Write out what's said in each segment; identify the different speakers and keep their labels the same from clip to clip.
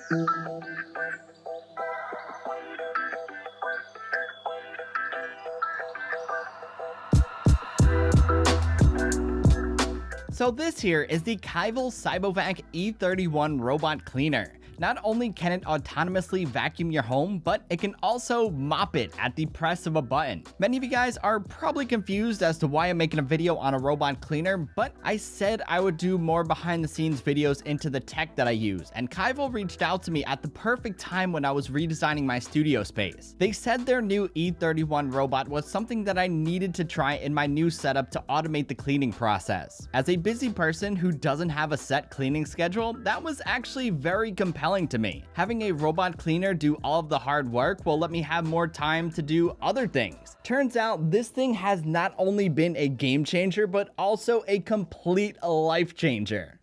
Speaker 1: So this here is the Kyvol Cybovac E31 robot cleaner. Not only can it autonomously vacuum your home, but it can also mop it at the press of a button. Many of you guys are probably confused as to why I'm making a video on a robot cleaner, but I said I would do more behind the scenes videos into the tech that I use, and Kyvol reached out to me at the perfect time when I was redesigning my studio space. They said their new E31 robot was something that I needed to try in my new setup to automate the cleaning process. As a busy person who doesn't have a set cleaning schedule, that was actually very compelling to me. Having a robot cleaner do all of the hard work will let me have more time to do other things. Turns out this thing has not only been a game changer, but also a complete life changer.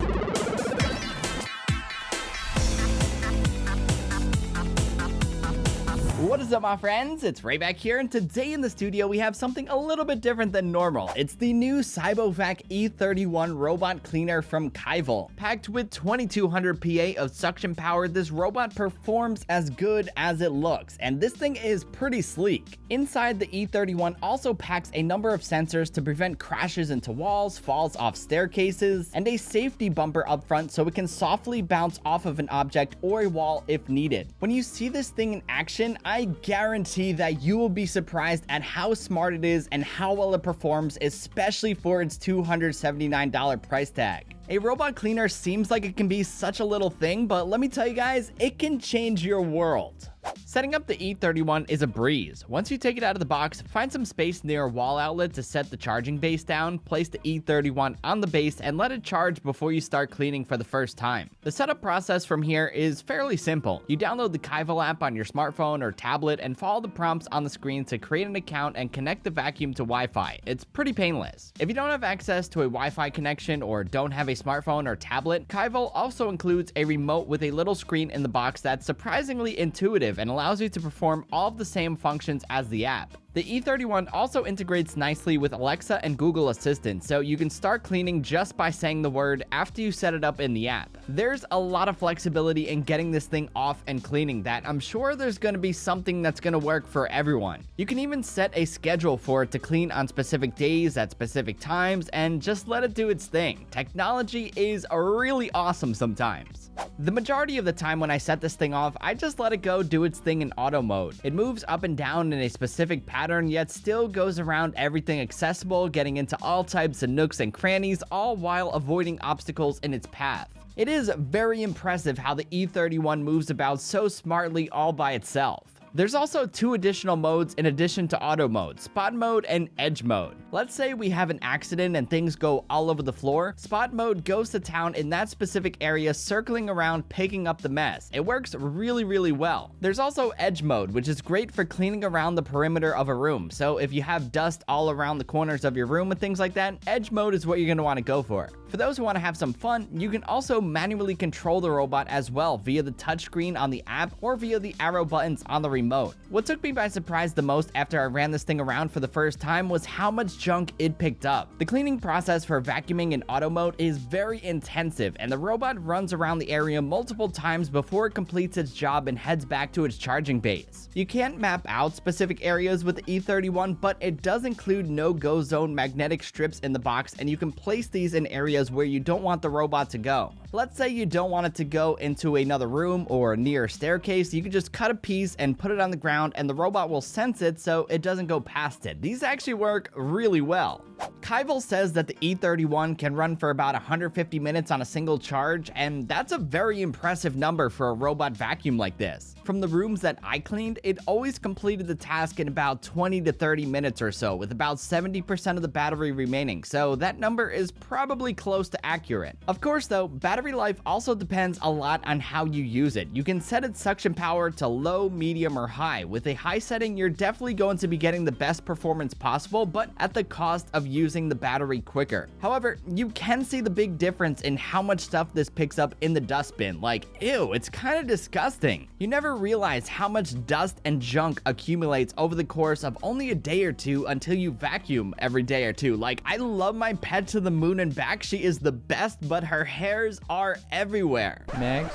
Speaker 1: What is up, my friends? It's Ray back here, and today in the studio we have something a little bit different than normal. It's the new Cybovac E31 robot cleaner from Kyvol. Packed with 2200 PA of suction power, this robot performs as good as it looks, and this thing is pretty sleek. Inside, the E31 also packs a number of sensors to prevent crashes into walls, falls off staircases, and a safety bumper up front so it can softly bounce off of an object or a wall if needed. When you see this thing in action, I guarantee that you will be surprised at how smart it is and how well it performs, especially for its $279 price tag. A robot cleaner seems like it can be such a little thing, but let me tell you guys, it can change your world. Setting up the E31 is a breeze. Once you take it out of the box, find some space near a wall outlet to set the charging base down, place the E31 on the base, and let it charge before you start cleaning for the first time. The setup process from here is fairly simple. You download the Kyvol app on your smartphone or tablet and follow the prompts on the screen to create an account and connect the vacuum to Wi-Fi. It's pretty painless. If you don't have access to a Wi-Fi connection or don't have a smartphone or tablet, Kyvol also includes a remote with a little screen in the box that's surprisingly intuitive and allows you to perform all of the same functions as the app. The E31 also integrates nicely with Alexa and Google Assistant, so you can start cleaning just by saying the word after you set it up in the app. There's a lot of flexibility in getting this thing off and cleaning that I'm sure there's going to be something that's going to work for everyone. You can even set a schedule for it to clean on specific days at specific times and just let it do its thing. Technology is really awesome sometimes. The majority of the time when I set this thing off, I just let it go do its thing in auto mode. It moves up and down in a specific pattern, yet still goes around everything accessible, getting into all types of nooks and crannies, all while avoiding obstacles in its path. It is very impressive how the E31 moves about so smartly all by itself. There's also two additional modes in addition to auto mode, spot mode and edge mode. Let's say we have an accident and things go all over the floor. Spot mode goes to town in that specific area, circling around, picking up the mess. It works really well. There's also edge mode, which is great for cleaning around the perimeter of a room. So if you have dust all around the corners of your room and things like that, edge mode is what you're going to want to go for. For those who want to have some fun, you can also manually control the robot as well via the touchscreen on the app or via the arrow buttons on the remote. What took me by surprise the most after I ran this thing around for the first time was how much junk it picked up. The cleaning process for vacuuming in auto mode is very intensive, and the robot runs around the area multiple times before it completes its job and heads back to its charging base. You can't map out specific areas with the E31, but it does include no-go zone magnetic strips in the box, and you can place these in areas where you don't want the robot to go. Let's say you don't want it to go into another room or near a staircase, you can just cut a piece and put it on the ground and the robot will sense it so it doesn't go past it. These actually work really well. Kyvol says that the E31 can run for about 150 minutes on a single charge, and that's a very impressive number for a robot vacuum like this. From the rooms that I cleaned, it always completed the task in about 20 to 30 minutes or so, with about 70% of the battery remaining, so that number is probably close to accurate. Of course though, battery life also depends a lot on how you use it. You can set its suction power to low, medium, or high. With a high setting, you're definitely going to be getting the best performance possible, but at the cost of using the battery quicker. However, you can see the big difference in how much stuff this picks up in the dustbin. Like, ew, it's kind of disgusting. You never realize how much dust and junk accumulates over the course of only a day or two until you vacuum every day or two. Like, I love my pet to the moon and back. She is the best, but her hairs are everywhere.
Speaker 2: Mags,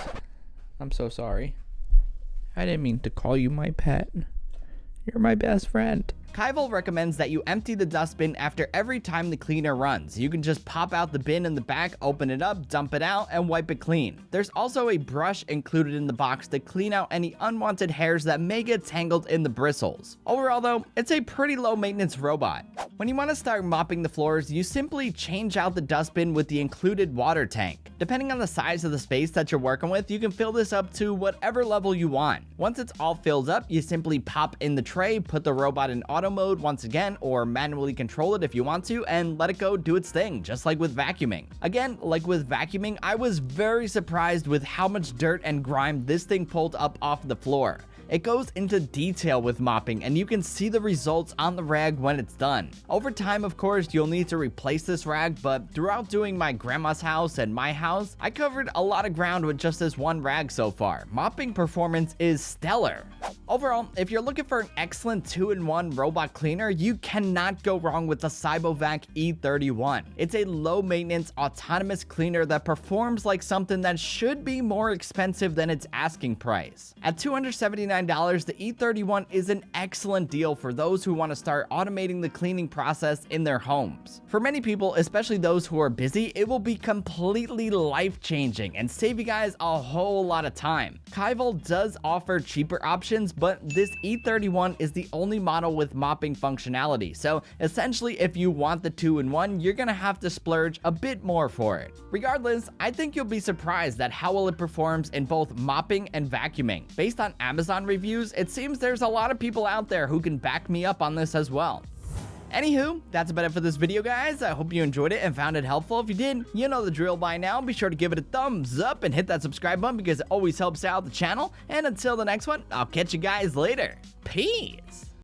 Speaker 1: I'm so sorry. I didn't mean to call you my pet. You're my best friend. Kyvol recommends that you empty the dustbin after every time the cleaner runs. You can just pop out the bin in the back, open it up, dump it out, and wipe it clean. There's also a brush included in the box to clean out any unwanted hairs that may get tangled in the bristles. Overall though, it's a pretty low maintenance robot. When you want to start mopping the floors, you simply change out the dustbin with the included water tank. Depending on the size of the space that you're working with, you can fill this up to whatever level you want. Once it's all filled up, you simply pop in the tray, put the robot in auto mode once again, or manually control it if you want to, and let it go do its thing, just like with vacuuming. Again, like with vacuuming, I was very surprised with how much dirt and grime this thing pulled up off the floor. It goes into detail with mopping, and you can see the results on the rag when it's done. Over time, of course, you'll need to replace this rag, but throughout doing my grandma's house and my house, I covered a lot of ground with just this one rag so far. Mopping performance is stellar. Overall, if you're looking for an excellent 2-in-1 robot cleaner, you cannot go wrong with the Cybovac E31. It's a low-maintenance, autonomous cleaner that performs like something that should be more expensive than its asking price. At $279, the E31 is an excellent deal for those who want to start automating the cleaning process in their homes. For many people, especially those who are busy, it will be completely life-changing and save you guys a whole lot of time. Kyvol does offer cheaper options, but this E31 is the only model with mopping functionality, so essentially if you want the 2-in-1, you're gonna have to splurge a bit more for it. Regardless, I think you'll be surprised at how well it performs in both mopping and vacuuming. Based on Amazon reviews, it seems there's a lot of people out there who can back me up on this as well. Anywho, that's about it for this video, guys. I hope you enjoyed it and found it helpful. If you did, you know the drill by now. Be sure to give it a thumbs up and hit that subscribe button because it always helps out the channel. And until the next one, I'll catch you guys later. Peace.